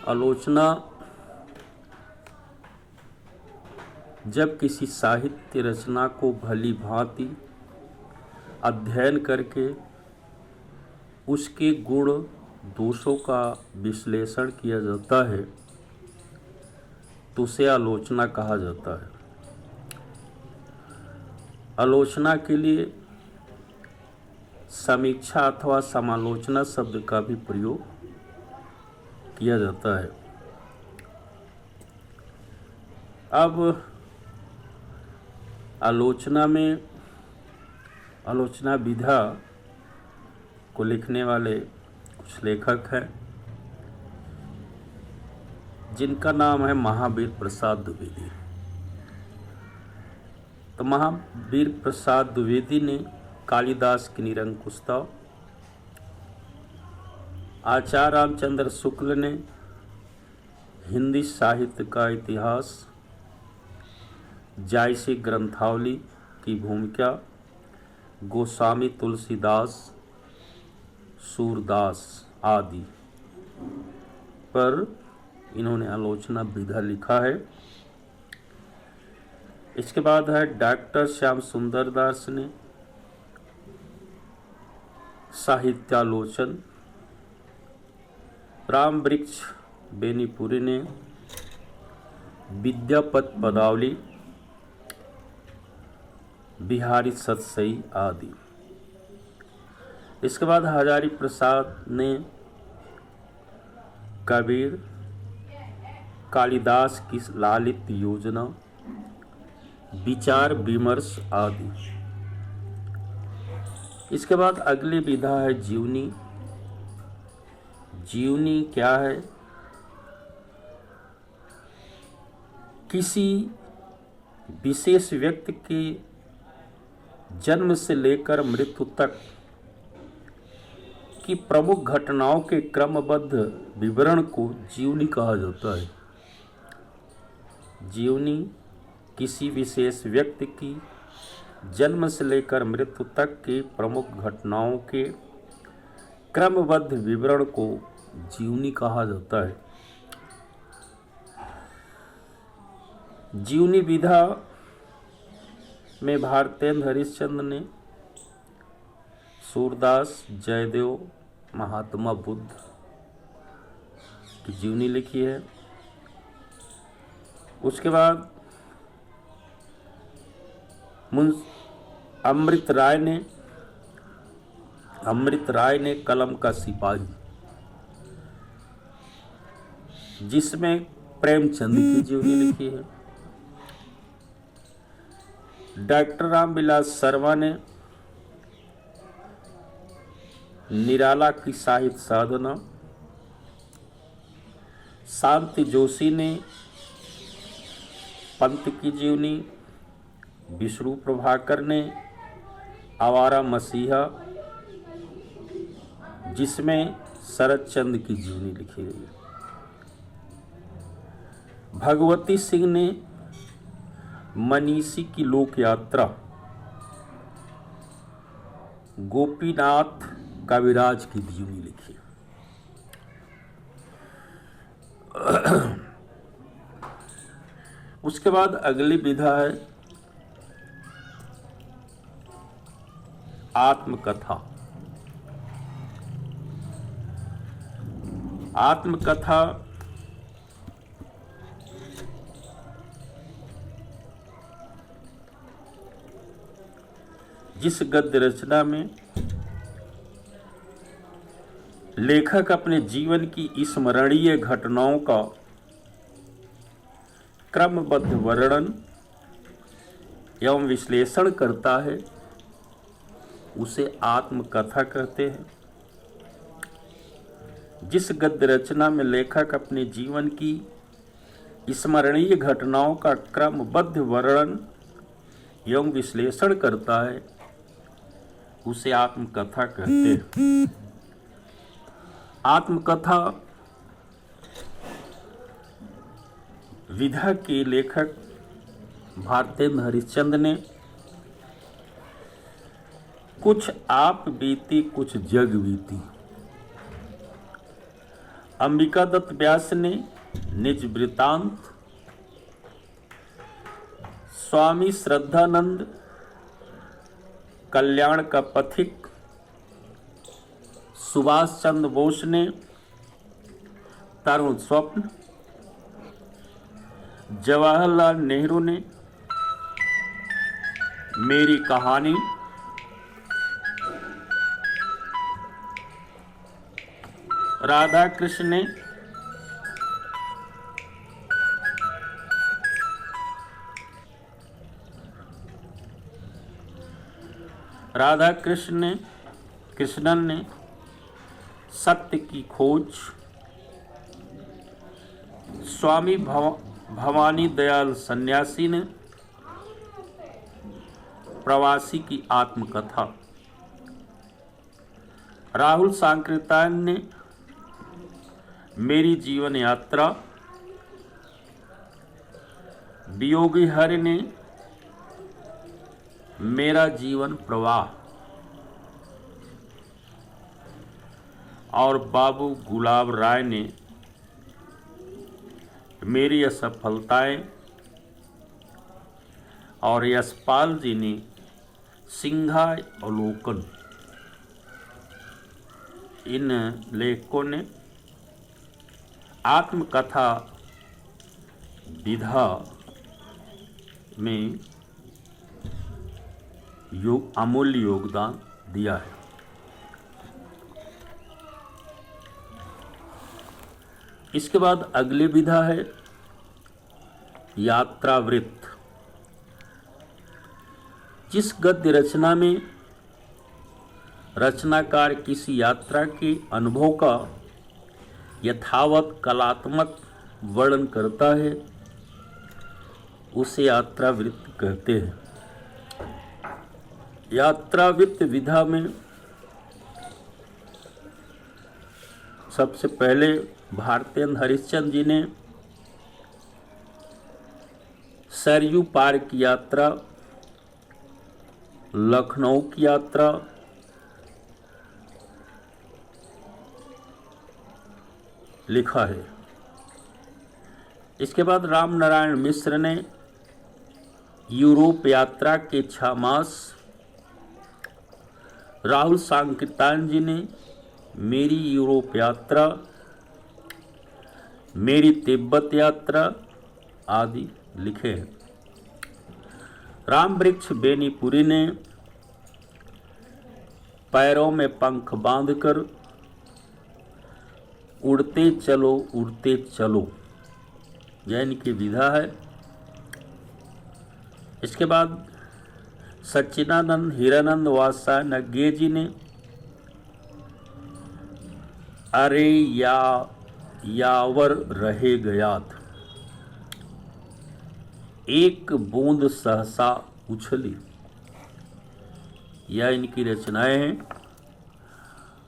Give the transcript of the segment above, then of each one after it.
आलोचना जब किसी साहित्य रचना को भली भांति अध्ययन करके उसके गुण दोषों का विश्लेषण किया जाता है तो उसे आलोचना कहा जाता है। आलोचना के लिए समीक्षा अथवा समालोचना शब्द का भी प्रयोग किया जाता है। अब आलोचना में आलोचना विधा को लिखने वाले कुछ लेखक हैं जिनका नाम है महावीर प्रसाद द्विवेदी। तो महावीर प्रसाद द्विवेदी ने कालिदास की निरंकुशता, आचार्य रामचंद्र शुक्ल ने हिंदी साहित्य का इतिहास, जायसी ग्रंथावली की भूमिका, गोस्वामी तुलसीदास, सूरदास आदि पर इन्होंने आलोचना विधा लिखा है। इसके बाद है डॉक्टर श्याम सुंदर दास ने साहित्यालोचन, राम वृक्ष बेनीपुरी ने विद्यापत पदावली, बिहारी सतसई आदि। इसके बाद हजारी प्रसाद ने कबीर, कालिदास की लालित योजना, विचार विमर्श आदि। इसके बाद अगली विधा है जीवनी। जीवनी क्या है? किसी विशेष व्यक्ति के जन्म से लेकर मृत्यु तक की प्रमुख घटनाओं के क्रमबद्ध विवरण को जीवनी कहा जाता है। जीवनी किसी विशेष व्यक्ति की जन्म से लेकर मृत्यु तक की प्रमुख घटनाओं के क्रमबद्ध विवरण को जीवनी कहा जाता है। जीवनी विधा में भारतेंद्र हरिश्चंद्र ने सूरदास, जयदेव, महात्मा बुद्ध की जीवनी लिखी है। उसके बाद अमृत राय ने कलम का सिपाही, जिसमें प्रेमचंद की जीवनी लिखी है। डॉक्टर रामविलास शर्मा ने निराला की साहित्य साधना, शांति जोशी ने पंत की जीवनी, विष्णु प्रभाकर ने आवारा मसीहा, जिसमें शरद चंद्र की जीवनी लिखी गई है। भगवती सिंह ने मनीषी की लोक यात्रा, गोपीनाथ कविराज की जीवनी लिखी। उसके बाद अगली विधा है आत्मकथा। आत्मकथा जिस गद्य रचना में लेखक अपने जीवन की स्मरणीय घटनाओं का क्रमबद्ध वर्णन एवं विश्लेषण करता है, उसे आत्मकथा कहते हैं। जिस गद्य रचना में लेखक अपने जीवन की स्मरणीय घटनाओं का क्रमबद्ध वर्णन एवं विश्लेषण करता है, उसे आत्मकथा कहते हैं। आत्मकथा विधा के लेखक भारतेंद्र हरिश्चंद्र ने कुछ आप बीती कुछ जग बीती अंबिका दत्त व्यास ने निज वृतांत, स्वामी श्रद्धानंद कल्याण का पथिक, सुभाष चंद्र बोस ने तरुण स्वप्न, जवाहरलाल नेहरू ने मेरी कहानी, राधा कृष्ण ने कृष्णन ने सत्य की खोज, स्वामी भवानी दयाल सन्यासी ने प्रवासी की आत्मकथा, राहुल सांकृत्यायन ने मेरी जीवन यात्रा, वियोगी हरि ने मेरा जीवन प्रवाह और बाबू गुलाब राय ने मेरी असफलताएं और यशपाल जी ने सिंघा अवलोकन। इन लेखकों ने आत्मकथा विधा में अमूल्य योगदान दिया है। इसके बाद अगली विधा है यात्रावृत्त। जिस गद्य रचना में रचनाकार किसी यात्रा के अनुभव का यथावत कलात्मक वर्णन करता है उसे यात्रावृत्त कहते हैं। यात्रावृत्त विधा में सबसे पहले भारतेंद्र हरिश्चंद्र जी ने सरयू पार की यात्रा, लखनऊ की यात्रा, लिखा है। इसके बाद राम नारायण मिश्र ने यूरोप यात्रा के 6 मास, राहुल सांकृत्यायन जी ने मेरी यूरोप यात्रा, मेरी तिब्बत यात्रा आदि लिखे हैं। राम वृक्ष बेनीपुरी ने पैरों में पंख बांधकर उड़ते चलो यानी कि विधा है। इसके बाद सच्चिदानंद हीरानंद वात्स्यायन नग्गे जी ने अरे यावर रहे गयात, एक बूंद सहसा उछली, यह इनकी रचनाएं हैं।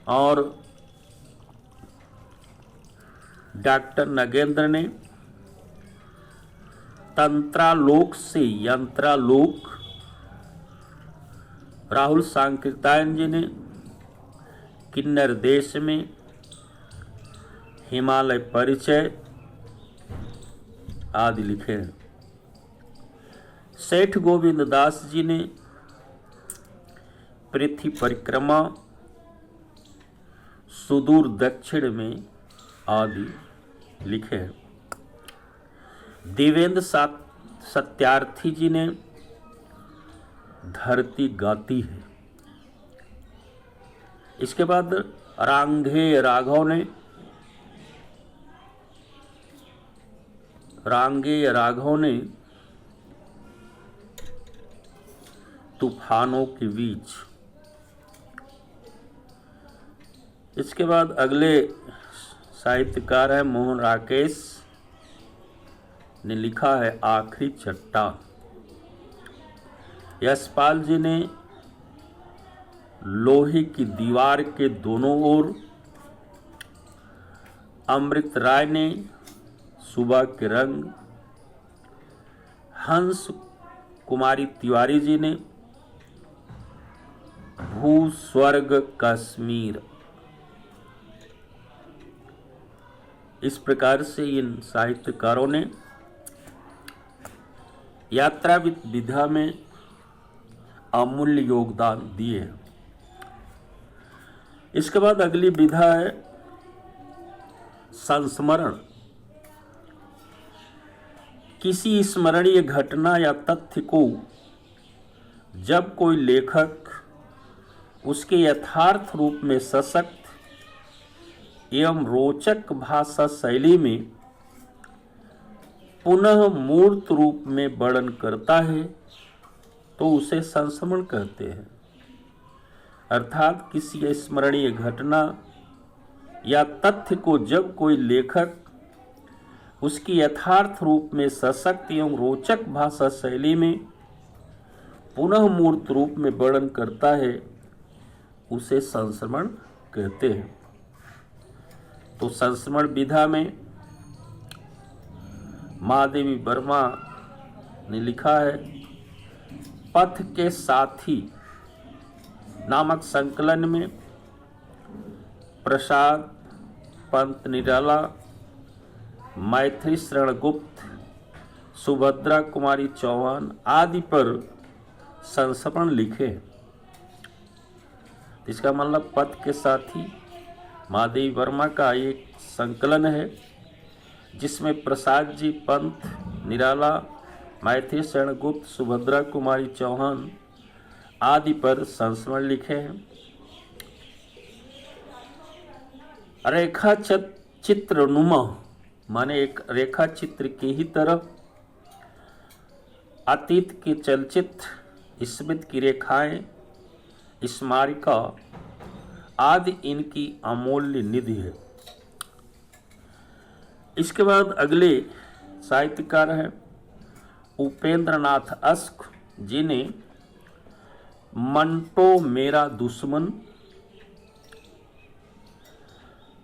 और डॉक्टर नगेंद्र ने तंत्रालोक से यंत्रालोक, राहुल सांकृत्यायन जी ने किन्नर देश में हिमालय परिचय आदि लिखे हैं। सेठ गोविंद दास जी ने पृथ्वी परिक्रमा, सुदूर दक्षिण में आदि लिखे हैं। देवेंद्र सत्यार्थी जी ने धरती गाती है। इसके बाद रांगेय राघव ने तूफानों के बीच। इसके बाद अगले साहित्यकार है मोहन राकेश ने लिखा है आखिरी चट्टान। यशपाल जी ने लोहे की दीवार के दोनों ओर, अमृत राय ने सुबह के रंग, हंस कुमारी तिवारी जी ने भू स्वर्ग कश्मीर, इस प्रकार से इन साहित्यकारों ने यात्रा विधा में अमूल्य योगदान दिए हैं। इसके बाद अगली विधा है संस्मरण। किसी स्मरणीय घटना या तथ्य को जब कोई लेखक उसके यथार्थ रूप में सशक्त एवं रोचक भाषा शैली में पुनः मूर्त रूप में वर्णन करता है तो उसे संस्मरण कहते हैं। अर्थात किसी स्मरणीय घटना या तथ्य को जब कोई लेखक उसकी यथार्थ रूप में सशक्त एवं रोचक भाषा शैली में पुनः मूर्त रूप में वर्णन करता है उसे संस्मरण कहते हैं। तो संस्मरण विधा में महादेवी वर्मा ने लिखा है, पथ के साथी नामक संकलन में प्रसाद पंत निराला, मैथिली शरण गुप्त, सुभद्रा कुमारी चौहान आदि पर संस्मरण लिखे। इसका मतलब पथ के साथी महादेवी वर्मा का एक संकलन है जिसमें प्रसाद जी पंत निराला, मैथिली शरण गुप्त, सुभद्रा कुमारी चौहान आदि पर संस्मरण लिखे हैं। रेखा चित्र नुमा माने एक रेखा चित्र की ही तरह अतीत के चलचित्र, स्मृति की रेखाएं, स्मारिका आदि इनकी अमूल्य निधि है। इसके बाद अगले साहित्यकार हैं उपेंद्र नाथ अस्क, जिन्हें मंटो मेरा दुश्मन,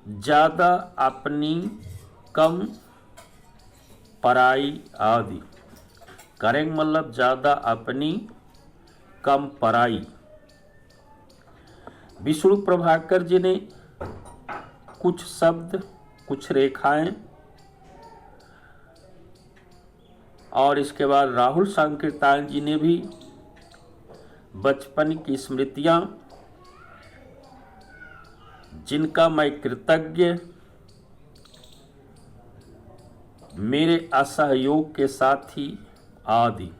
ज्यादा अपनी कम पराई आदि, करेंगे मतलब ज्यादा अपनी कम पराई। विष्णु प्रभाकर जी ने कुछ शब्द, कुछ रेखाएं, और इसके बाद राहुल संकीर्तन जी ने भी बचपन की स्मृतियां, जिनका मैं कृतज्ञ, मेरे असहयोग के साथी आदि,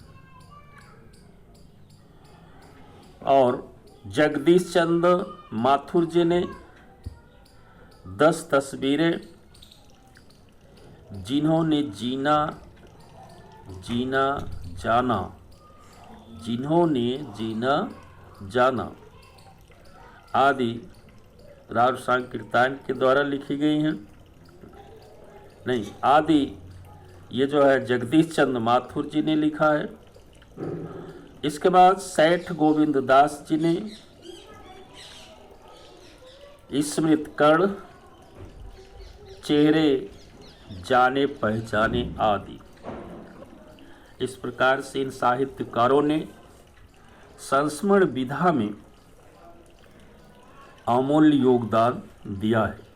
और जगदीश चंद्र माथुर जी ने 10 तस्वीरें, जिन्होंने जीना जाना, जिन्होंने जीना जाना आदि राहुल संकीर्तन के द्वारा लिखी गई हैं। नहीं, आदि ये जो है जगदीश चंद्र माथुर जी ने लिखा है। इसके बाद सेठ गोविंद दास जी ने स्मृत कर्ण, चेहरे जाने पहचाने आदि। इस प्रकार से इन साहित्यकारों ने संस्मरण विधा में अमूल्य योगदान दिया है।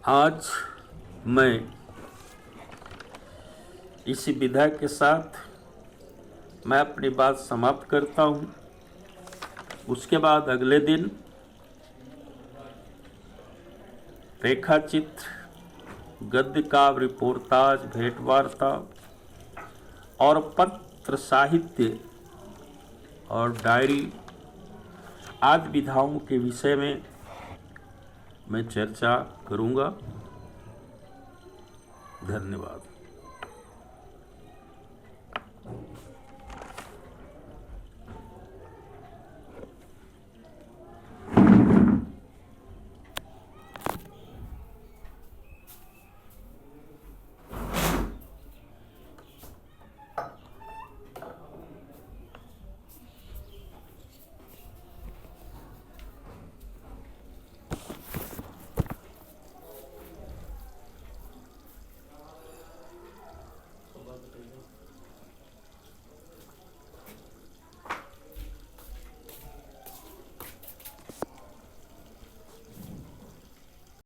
आज मैं इसी विधा के साथ मैं अपनी बात समाप्त करता हूँ। उसके बाद अगले दिन रेखा चित्र, गद्य काव्य, रिपोर्टाज, भेंट वार्ता और पत्र साहित्य और डायरी आदि विधाओं के विषय में मैं चर्चा करूँगा। धन्यवाद।